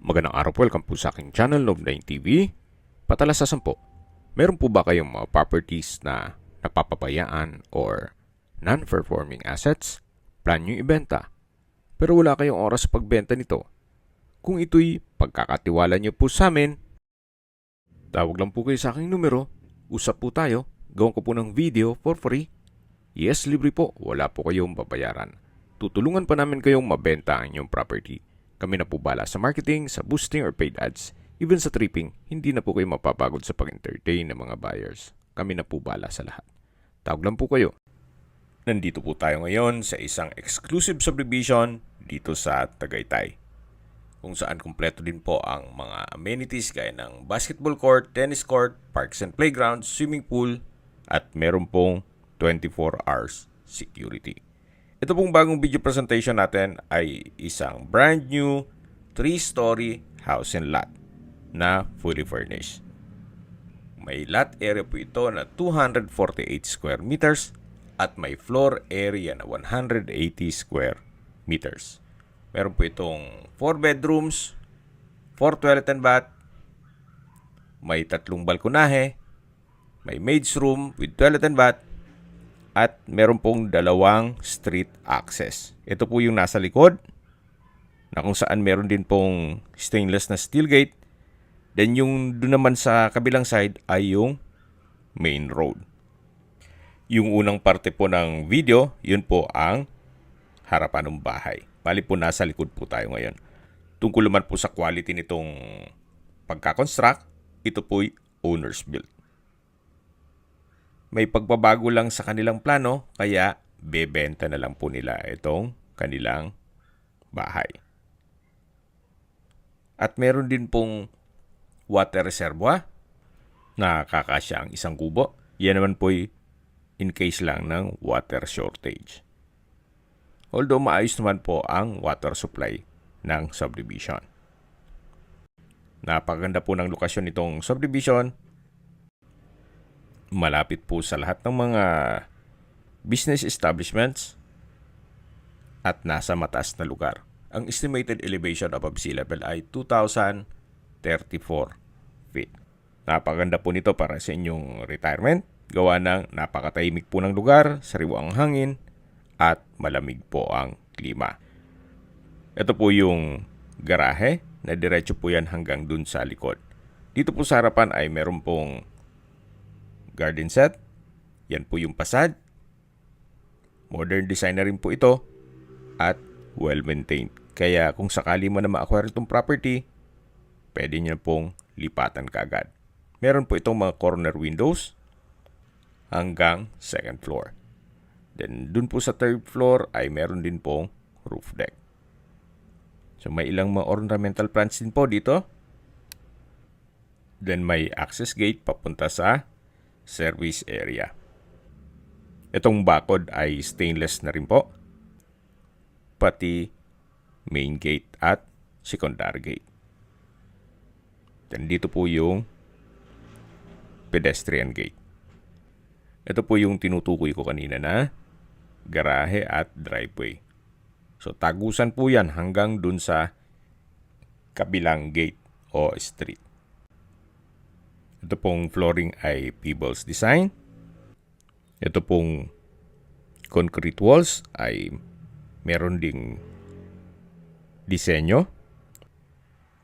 Magandang araw po, welcome po sa aking channel, Love9 TV. Patalasasan po, meron po ba kayong mga properties na napapabayaan or non-performing assets? Plan nyo ibenta, pero wala kayong oras sa pagbenta nito. Kung ito'y pagkakatiwala nyo po sa amin, tawag lang po kayo sa aking numero, usap po tayo, gawin ko po ng video for free. Yes, libre po, wala po kayong babayaran. Tutulungan pa namin kayong mabenta ang inyong property. Kami na po bala sa marketing, sa boosting or paid ads. Even sa tripping, hindi na po kayo mapapagod sa pag-entertain ng mga buyers. Kami na po bala sa lahat. Tawag lang po kayo. Nandito po tayo ngayon sa isang exclusive subdivision dito sa Tagaytay, kung saan kumpleto din po ang mga amenities gaya ng basketball court, tennis court, parks and playgrounds, swimming pool, at meron pong 24 hours security. Ito pong bagong video presentation natin ay isang brand new 3-story house and lot na fully furnished. May lot area po ito na 248 square meters at may floor area na 180 square meters. Meron po itong 4 bedrooms, 4 toilet and bath, may 3 balkonahe, may maid's room with toilet and bath, at meron pong 2 street access. Ito po yung nasa likod, na kung saan meron din pong stainless na steel gate. Then yung doon naman sa kabilang side ay yung main road. Yung unang parte po ng video, yun po ang harapan ng bahay. Bali po nasa likod po tayo ngayon. Tungkol naman po sa quality nitong pagkakonstruct, ito po'y owner's built. May pagbabago lang sa kanilang plano, kaya bebenta na lang po nila itong kanilang bahay. At meron din pong water reservoir na kakasya ang 1 kubo. Yan naman po'y in case lang ng water shortage. Although maayos naman po ang water supply ng subdivision. Napaganda po ng lokasyon nitong subdivision. Malapit po sa lahat ng mga business establishments at nasa mataas na lugar. Ang estimated elevation above sea level ay 2,034 feet. Napaganda po nito para sa inyong retirement. Gawa ng napakatahimik po ng lugar, sariwa ang hangin, at malamig po ang klima. Ito po yung garahe na diretso po yan hanggang dun sa likod. Dito po sa harapan ay meron pong garden set. Yan po yung pasad. Modern design na rin po ito at well-maintained. Kaya kung sakali mo na ma-acquire itong property, pwede nyo pong lipatan kaagad. Meron po itong mga corner windows hanggang 2nd floor. Then dun po sa 3rd floor ay meron din pong roof deck. So may ilang mga ornamental plants din po dito. Then may access gate papunta sa service area. Itong bakod ay stainless na rin po. Pati main gate at secondary gate. Then dito po yung pedestrian gate. Ito po yung tinutukoy ko kanina na garahe at driveway. So tagusan po yan hanggang dun sa kabilang gate o street. Ito pong flooring ay Peebles design. Ito pong concrete walls ay meron ding disenyo.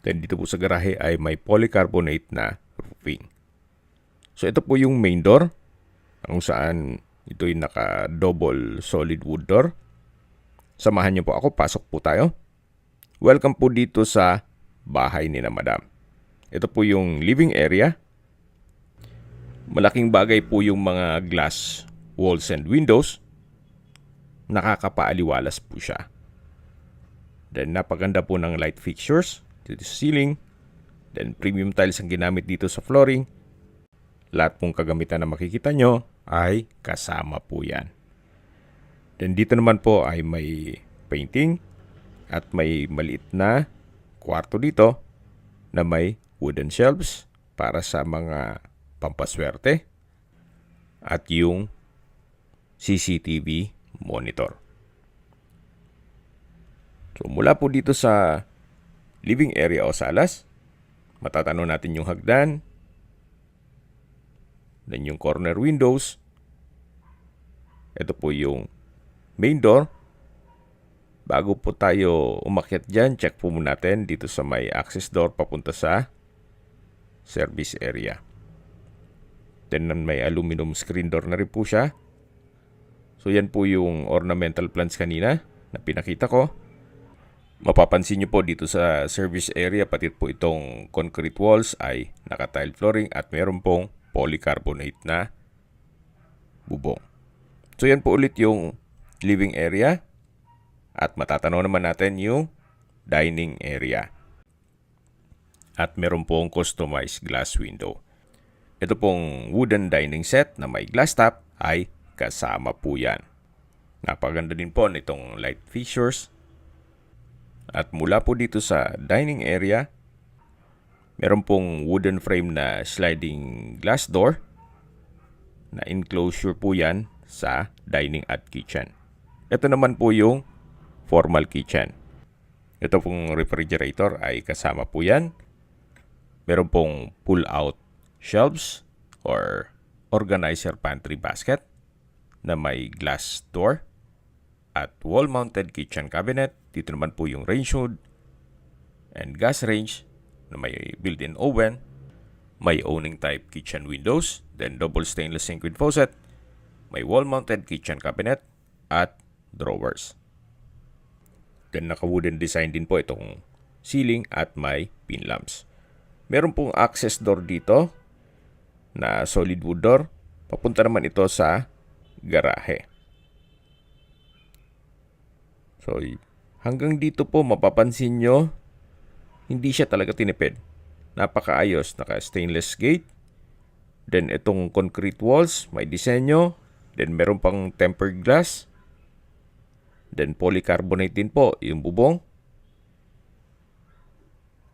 Then dito po sa garahe ay may polycarbonate na roofing. So ito po yung main door, kung saan ito'y naka-double solid wood door. Samahan niyo po ako, pasok po tayo. Welcome po dito sa bahay ni na Madam. Ito po yung living area. Malaking bagay po yung mga glass walls and windows. Nakakapaaliwalas po siya. Then napaganda po ng light fixtures dito sa ceiling. Then premium tiles ang ginamit dito sa flooring. Lahat pong kagamitan na makikita nyo ay kasama po yan. Then dito naman po ay may painting at may maliit na kwarto dito na may wooden shelves para sa mga pampaswerte at yung CCTV monitor. So mula po dito sa living area o salas. Matatanaw natin yung hagdan. Then yung corner windows. Ito po yung main door. Bago po tayo umakyat dyan, check po muna natin dito sa may access door papunta sa service area. Then may aluminum screen door na rin po siya. So yan po yung ornamental plants kanina na pinakita ko. Mapapansin nyo po dito sa service area, pati po itong concrete walls ay naka-tile flooring at meron pong polycarbonate na bubong. So yan po ulit yung living area. At matatanaw naman natin yung dining area. At meron pong customized glass window. Ito pong wooden dining set na may glass top ay kasama po yan. Napaganda din po nitong light fixtures. At mula po dito sa dining area, meron pong wooden frame na sliding glass door na enclosure po yan sa dining at kitchen. Ito naman po yung formal kitchen. Ito pong refrigerator ay kasama po yan. Meron pong pull-out shelves or organizer pantry basket na may glass door at wall-mounted kitchen cabinet. Dito naman po yung range hood and gas range na may built-in oven. May owning type kitchen windows, then double stainless sink with faucet. May wall-mounted kitchen cabinet at drawers. Then naka-wooden design din po itong ceiling at may pin lamps. Meron pong access door dito na solid wood door. Papunta naman ito sa garahe. So hanggang dito po mapapansin nyo, hindi siya talaga tinipid. Napakaayos, naka-stainless gate. Then itong concrete walls, may disenyo. Then meron pang tempered glass. Then polycarbonate din po yung bubong.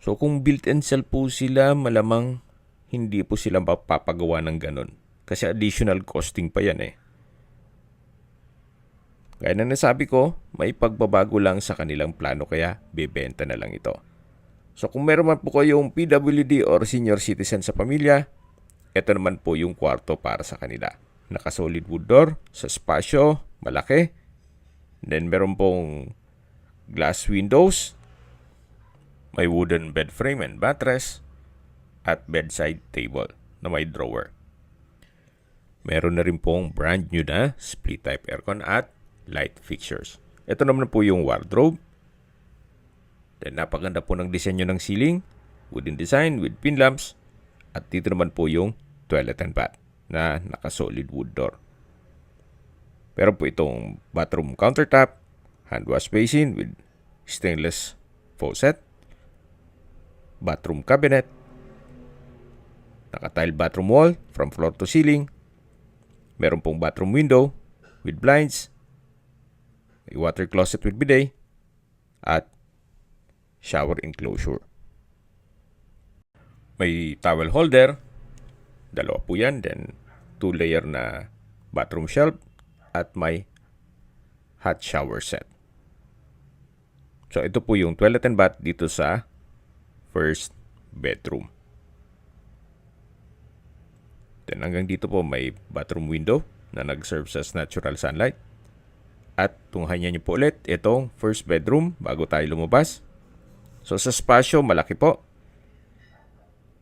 So kung built-in cell po sila, malamang hindi po sila papagawa ng ganun. Kasi additional costing pa yan eh. Gaya na nasabi ko, may pagbabago lang sa kanilang plano kaya bebenta na lang ito. So kung meron man po kayong PWD or senior citizen sa pamilya, ito naman po yung kwarto para sa kanila. Naka-solid wood door, sa spasyo, malaki. Then meron pong glass windows, may wooden bed frame and buttress, at bedside table na may drawer. Meron na rin pong brand new na split type aircon at light fixtures. Ito naman po yung wardrobe. Then napaganda po ng disenyo ng ceiling, wooden design with pin lamps, at dito naman po yung toilet and bath na naka-solid wood door. Pero po itong bathroom countertop, hand wash basin with stainless faucet, bathroom cabinet, naka-tile bathroom wall from floor to ceiling, meron pong bathroom window with blinds, a water closet with bidet, at shower enclosure. May towel holder, dalawa po yan, then 2-layer na bathroom shelf, at may hot shower set. So ito po yung toilet and bath dito sa first bedroom. Then hanggang dito po may bathroom window na nag-serve as natural sunlight. At tunghayan niyo po ulit itong first bedroom bago tayo lumabas. So sa spasyo, malaki po.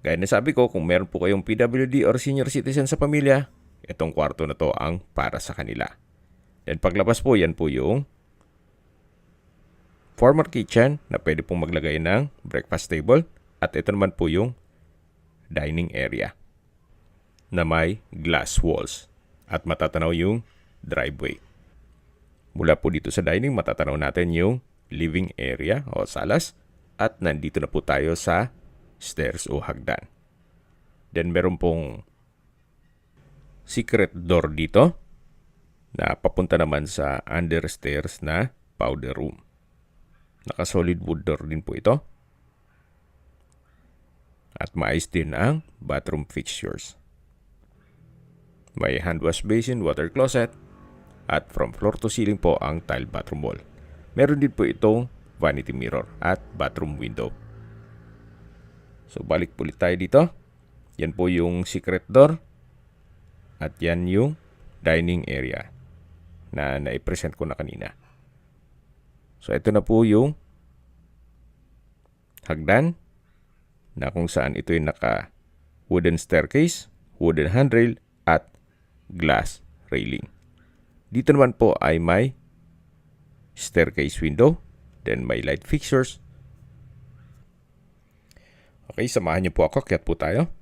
Gaya na sabi ko, kung meron po kayong PWD or senior citizen sa pamilya, itong kwarto na to ang para sa kanila. Then paglabas po, yan po yung former kitchen na pwede pong maglagay ng breakfast table. At ito naman po yung dining area na may glass walls at matatanaw yung driveway. Mula po dito sa dining, matatanaw natin yung living area o salas at nandito na po tayo sa stairs o hagdan. Then meron pong secret door dito na papunta naman sa understairs na powder room. Naka-solid wood door din po ito. At maayos din ang bathroom fixtures. May hand wash basin, water closet, at from floor to ceiling po ang tile bathroom wall. Meron din po itong vanity mirror at bathroom window So, balik po ulit tayo dito. Yan po yung secret door. At yan yung dining area na nai-present ko na kanina. So, ito na po yung hagdan na kung saan ito yung naka wooden staircase, wooden handrail, at glass railing. Dito naman po ay may staircase window, then may light fixtures. Okay, samahan niyo po ako, akyat po tayo.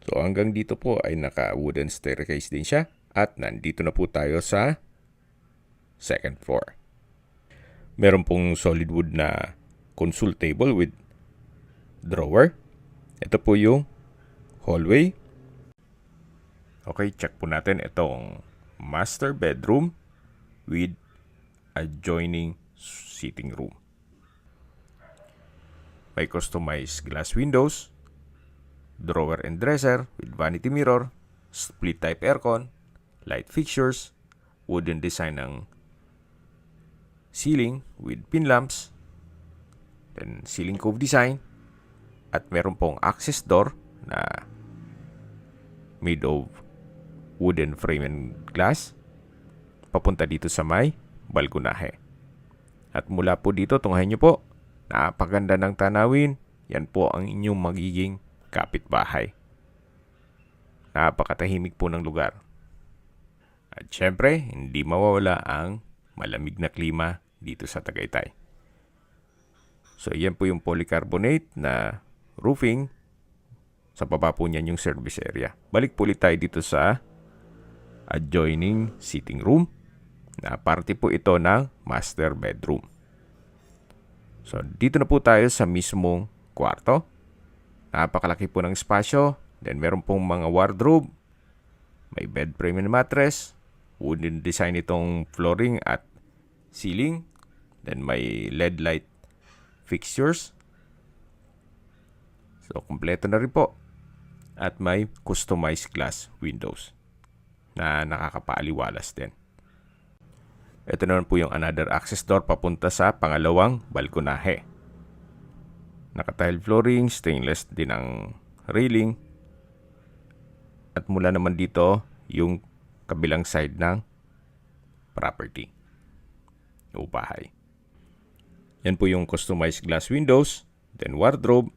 So hanggang dito po ay naka wooden staircase din siya at nandito na po tayo sa second floor. Meron pong solid wood na console table with drawer. Ito po yung hallway. Okay, check po natin itong master bedroom with adjoining sitting room. May customized glass windows, drawer and dresser with vanity mirror, split type aircon, light fixtures, wooden design ng ceiling with pin lamps, then ceiling cove design, at meron pong access door na made of wooden frame and glass papunta dito sa may balkonahe. At mula po dito, tunghayin nyo po, napaganda ng tanawin. Yan po ang inyong magiging kapitbahay. Napakatahimik po ng lugar. At syempre, hindi mawawala ang malamig na klima dito sa Tagaytay. So yan po yung polycarbonate na roofing. Sa baba po niyan yung service area. Balik po ulit tayo dito sa adjoining sitting room na parte po ito ng master bedroom. So dito na po tayo sa mismong kwarto. Napakalaki po ng espasyo. Then meron pong mga wardrobe. May bed frame and mattress. Wooden design itong flooring at ceiling. Then may LED light fixtures. So kompleto na rin po. At may customized glass windows na nakakapaaliwalas din. Ito naman po yung another access door papunta sa pangalawang balkonahe. Naka-tile flooring, stainless din ang railing. At mula naman dito yung kabilang side ng property o bahay. Yan po yung customized glass windows, then wardrobe.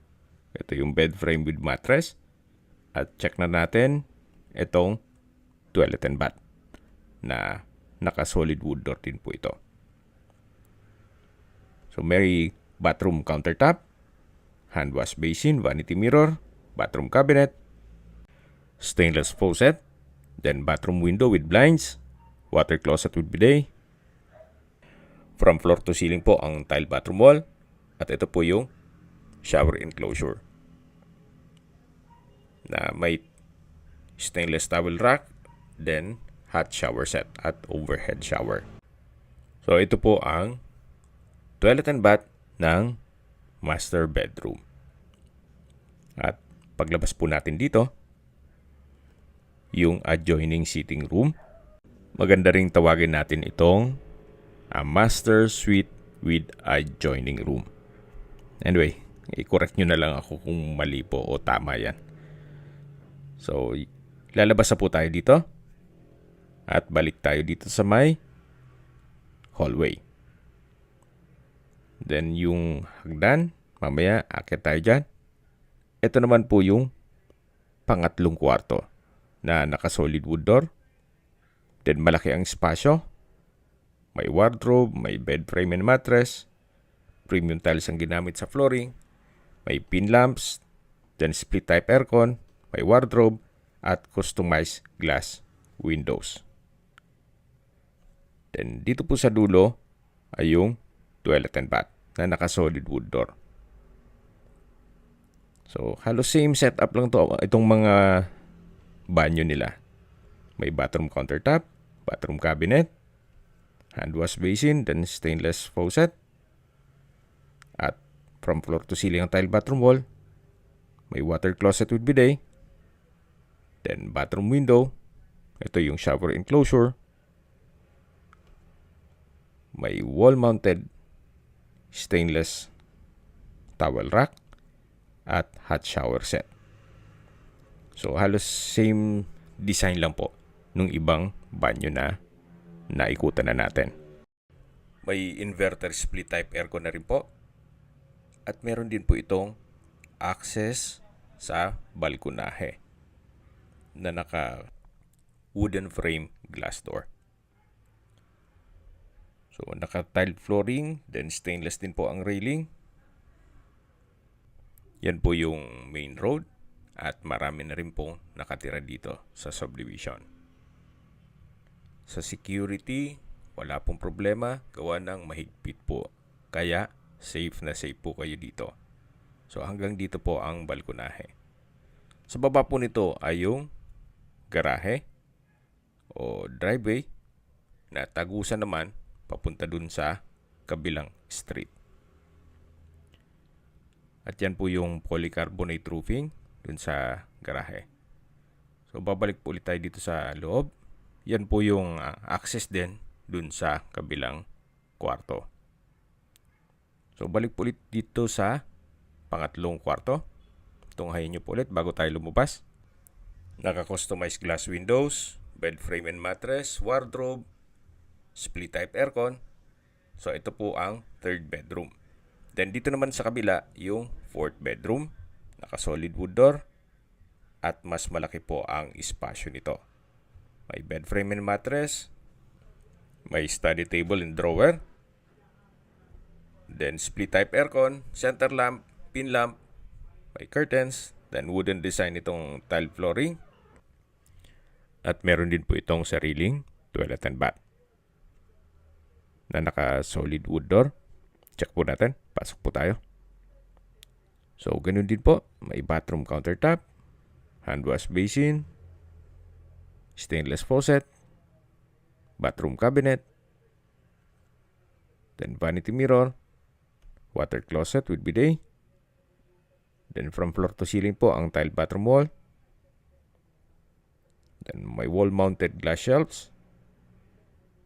Ito yung bed frame with mattress. At check na natin itong toilet and bath na naka-solid wood door din po ito. So may bathroom countertop, hand wash basin, vanity mirror, bathroom cabinet, stainless faucet, then bathroom window with blinds, water closet with bidet. From floor to ceiling po ang tile bathroom wall. At ito po yung shower enclosure na may stainless towel rack, then hot shower set at overhead shower. So ito po ang toilet and bath ng master bedroom. At paglabas po natin dito, yung adjoining sitting room. Maganda ring tawagin natin itong master suite with adjoining room. Anyway, i-correct nyo na lang ako kung mali po o tama yan. So, lalabas na po tayo dito. At balik tayo dito sa may hallway. Then, yung hagdan, mamaya, akit tayo dyan. Ito naman po yung pangatlong kwarto na naka-solid wood door. Then, malaki ang espasyo. May wardrobe, may bed frame and mattress. Premium tiles ang ginamit sa flooring. May pin lamps. Then, split type aircon. May wardrobe at customized glass windows. Then, dito po sa dulo ay yung toilet and bath na naka-solid wood door. So, halos same setup lang to. Itong mga banyo nila. May bathroom countertop, bathroom cabinet, hand wash basin, then stainless faucet. At from floor to ceiling ang tile bathroom wall. May water closet with bidet. Then, bathroom window. Ito yung shower enclosure. May wall-mounted stainless towel rack. at hot shower set. So halos same design lang po nung ibang banyo na naikutan na natin. May inverter split type aircon na rin po. At meron din po itong access sa balkonahe na naka wooden frame glass door. So naka tiled flooring, then stainless din po ang railing. Yan po yung main road at marami na rin pong nakatira dito sa subdivision. Sa security, wala pong problema, gawa ng mahigpit po. Kaya safe na safe po kayo dito. So hanggang dito po ang balkonahe. Sa baba po nito ay yung garahe o driveway na tagusan naman papunta dun sa kabilang street. At yan po yung polycarbonate roofing dun sa garahe. So babalik po ulit tayo dito sa loob. Yan po yung access din dun sa kabilang kwarto. So balik po ulit dito sa pangatlong kwarto. Tunghayin nyo po ulit bago tayo lumabas. Naka-customized glass windows, bed frame and mattress, wardrobe, split type aircon. So ito po ang third bedroom. Then dito naman sa kabila yung fourth bedroom. Naka-solid wood door at mas malaki po ang espasyo nito. May bed frame and mattress, may study table and drawer, then split type aircon, center lamp, pin lamp, may curtains, then wooden design itong tile flooring, at meron din po itong sariling toilet and bath na naka solid wood door. Check po natin, pasok po tayo. So ganun din po, may bathroom countertop, hand wash basin, stainless faucet, bathroom cabinet, then vanity mirror, water closet with bidet, then from floor to ceiling po ang tile bathroom wall, then may wall mounted glass shelves,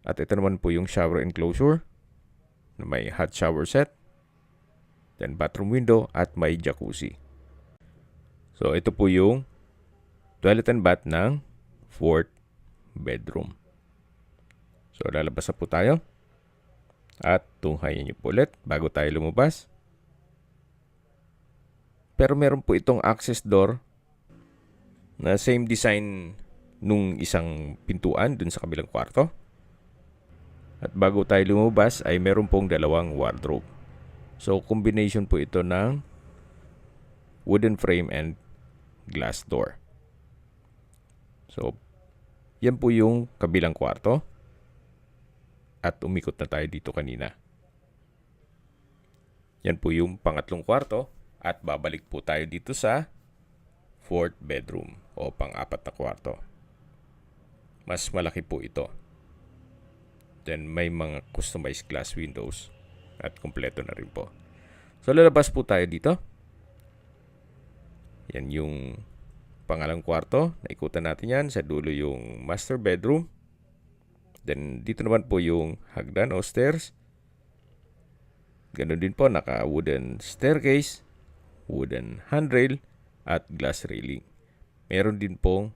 at ito naman po yung shower enclosure na may hot shower set, then bathroom window at may jacuzzi. So ito po yung toilet and bath ng fourth bedroom. So lalabas na po tayo at tunghayin niyo po ulit bago tayo lumabas. Pero meron po itong access door na same design nung isang pintuan dun sa kabilang kwarto. At bago tayo lumabas ay meron pong dalawang wardrobe. So combination po ito ng wooden frame and glass door. So yan po yung kabilang kwarto. At umikot na tayo dito kanina. Yan po yung pangatlong kwarto. At babalik po tayo dito sa fourth bedroom o pang-apat na kwarto. Mas malaki po ito. Then may mga customized glass windows. At kompleto na rin po. So lalabas po tayo dito. Yan yung pangalang kwarto, naikutan natin yan. Sa dulo yung master bedroom. Then, dito naman po yung hagdan o stairs. Ganun din po, naka-wooden staircase, wooden handrail, at glass railing. Meron din pong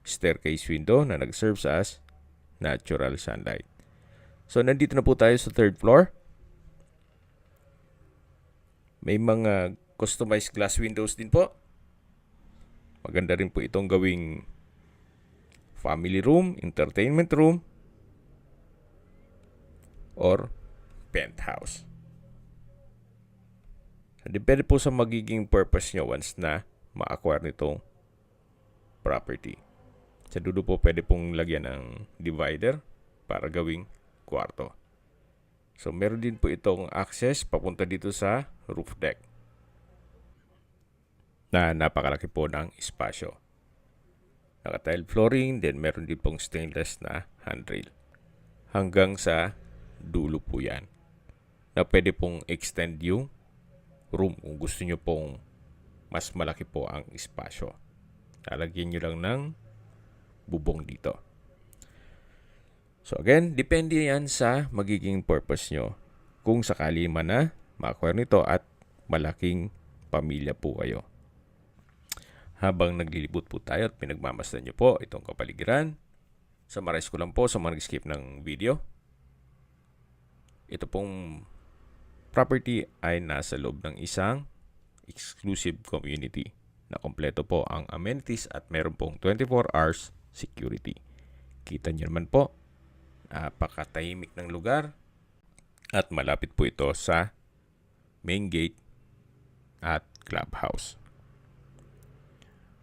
staircase window na nag-serve as natural sunlight. So, nandito na po tayo sa third floor. May mga customized glass windows din po. Maganda rin po itong gawing family room, entertainment room, or penthouse. Depende po sa magiging purpose nyo once na ma-acquire nitong property. Sa dulo po pwede pong lagyan ng divider para gawing kwarto. So meron din po itong access papunta dito sa roof deck na napakalaki po ng espasyo. Naka-tile flooring, then meron din pong stainless na handrail. Hanggang sa dulo po yan. Na pwede pong extend yung room kung gusto nyo pong mas malaki po ang espasyo. Lalagyan nyo lang ng bubong dito. So again, depende yan sa magiging purpose nyo. Kung sakali man na ma-acquire nito at malaking pamilya po kayo. Habang naglilibot po tayo at pinagmamasdan nyo po itong kapaligiran, summarize ko lang po sa mga nag-skip ng video. Ito pong property ay nasa loob ng isang exclusive community na kompleto po ang amenities at meron pong 24 hours security. Kita nyo naman po, napakatahimik ng lugar at malapit po ito sa main gate at clubhouse.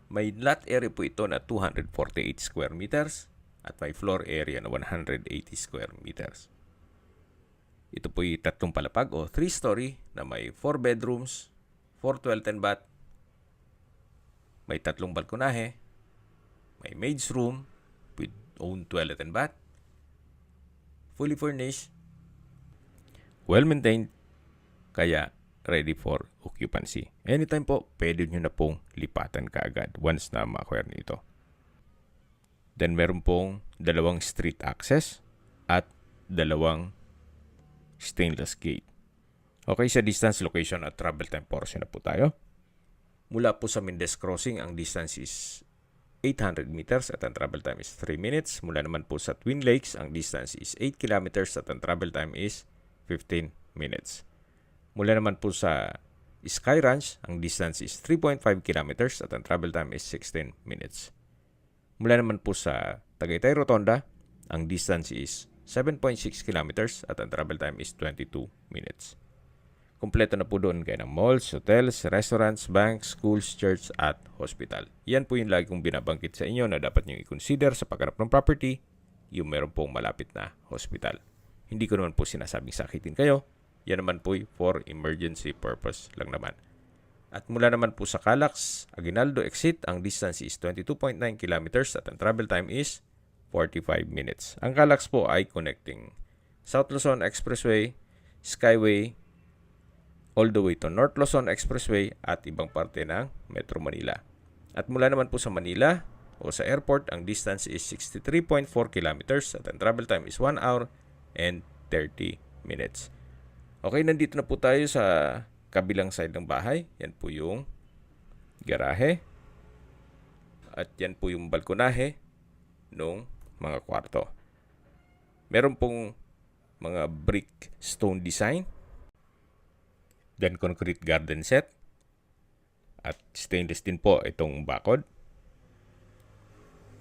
May lot area po ito na 248 square meters at may floor area na 180 square meters. Ito po yung tatlong palapag o 3-story na may 4 bedrooms, 4 toilet and bath, may tatlong balkonahe, may maid's room with own toilet and bath, fully furnished, well-maintained, kaya ready for occupancy. Anytime po, pwede nyo na pong lipatan kaagad once na ma-acquire nito. Then meron pong 2 street access at 2 stainless gate. Okay, sa distance, location at travel time portion na po tayo. Mula po sa Mendez Crossing, ang distance is 800 meters at ang travel time is 3 minutes. Mula naman po sa Twin Lakes, ang distance is 8 kilometers at ang travel time is 15 minutes. Mula naman po sa Sky Ranch, ang distance is 3.5 kilometers at ang travel time is 16 minutes. Mula naman po sa Tagaytay Rotonda, ang distance is 7.6 kilometers at ang travel time is 22 minutes. Kompleto na po doon kayo ng malls, hotels, restaurants, banks, schools, church at hospital. Yan po yung lagi kong binabangkit sa inyo na dapat nyo i-consider sa paghanap ng property, yung meron pong malapit na hospital. Hindi ko naman po sinasabing sakitin kayo. Yan naman po for emergency purpose lang naman. At mula naman po sa Calax, Aguinaldo exit, ang distance is 22.9 kilometers at ang travel time is 45 minutes. Ang Calax po ay connecting South Luzon Expressway, Skyway, all the way to North Luzon Expressway at ibang parte ng Metro Manila. At mula naman po sa Manila o sa airport, ang distance is 63.4 kilometers at ang travel time is 1 hour and 30 minutes. Okay, nandito na po tayo sa kabilang side ng bahay. Yan po yung garahe. At yan po yung balkonahe ng mga kwarto. Meron pong mga brick stone design. Then concrete garden set. At stainless din po itong bakod.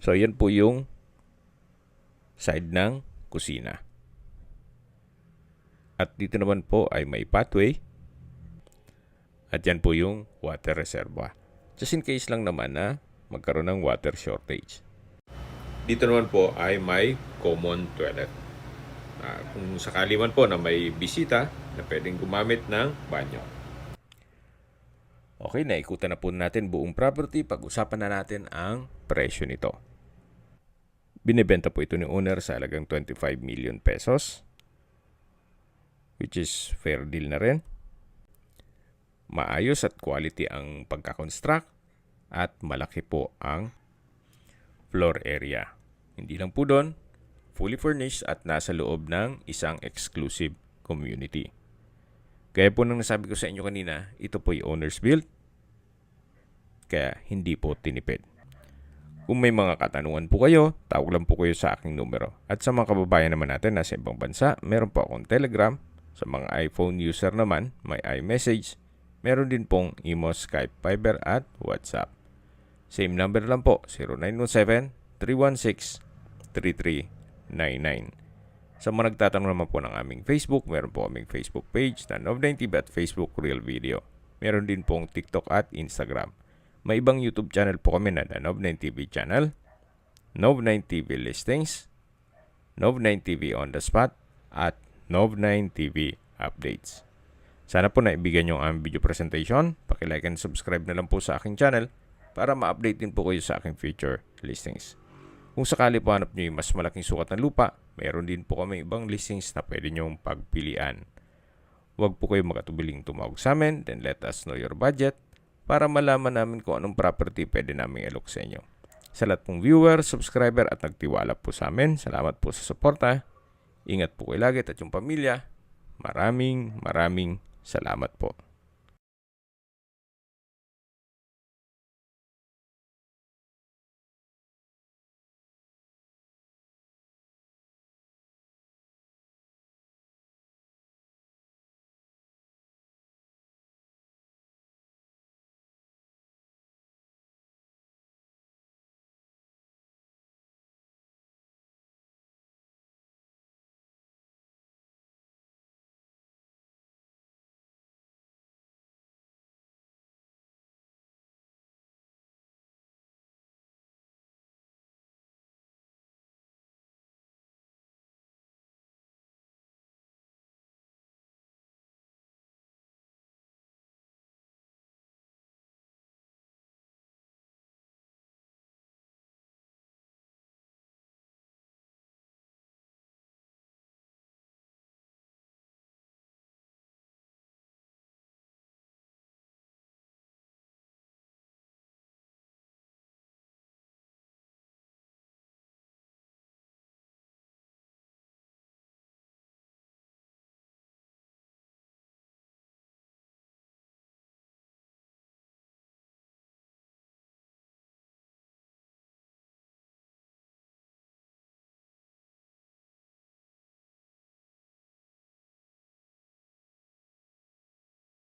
So yan po yung side ng kusina. At dito naman po ay may pathway. At yan po yung water reservoir. Just in case lang naman na magkaroon ng water shortage. Dito naman po ay may common toilet. Kung sakali man po na may bisita na pwedeng gumamit ng banyo. Okay, naikutan na po natin buong property. Pag-usapan na natin ang presyo nito. Binibenta po ito ni owner sa halagang 25 million pesos. Which is fair deal na rin. Maayos at quality ang pagkakonstruct at malaki po ang floor area. Hindi lang po doon, fully furnished at nasa loob ng isang exclusive community. Kaya po nang nasabi ko sa inyo kanina, ito po yung owner's built. Kaya hindi po tinipid. Kung may mga katanungan po kayo, tawag lang po kayo sa aking numero. At sa mga kababayan naman natin nasa ibang bansa, meron po akong Telegram. Sa mga iPhone user naman, may iMessage. Meron din pong Imo, Skype, Viber at WhatsApp. Same number lang po, 0917-316-3399. Sa mga nagtatanong naman po ng aming Facebook, meron po aming Facebook page na Nov9TV at Facebook Real Video. Meron din pong TikTok at Instagram. May ibang YouTube channel po kami na Nov9TV channel, Nov9TV Listings, Nov9TV On The Spot, at Nov9TV Updates. Sana po naibigyan nyo ang video presentation. Paki-like and subscribe na lang po sa aking channel para ma-update din po kayo sa aking future listings. Kung sakali po hanap nyo yung mas malaking sukat ng lupa, mayroon din po kami ibang listings na pwede nyong pagpilian. Huwag po kayo makatubiling tumawag sa amin, then let us know your budget para malaman namin kung anong property pwede namin i-alok sa inyo. Sa lahat pong viewer, subscriber at nagtiwala po sa amin, salamat po sa suporta. Ingat po kayo lagi at yung pamilya. Maraming salamat po.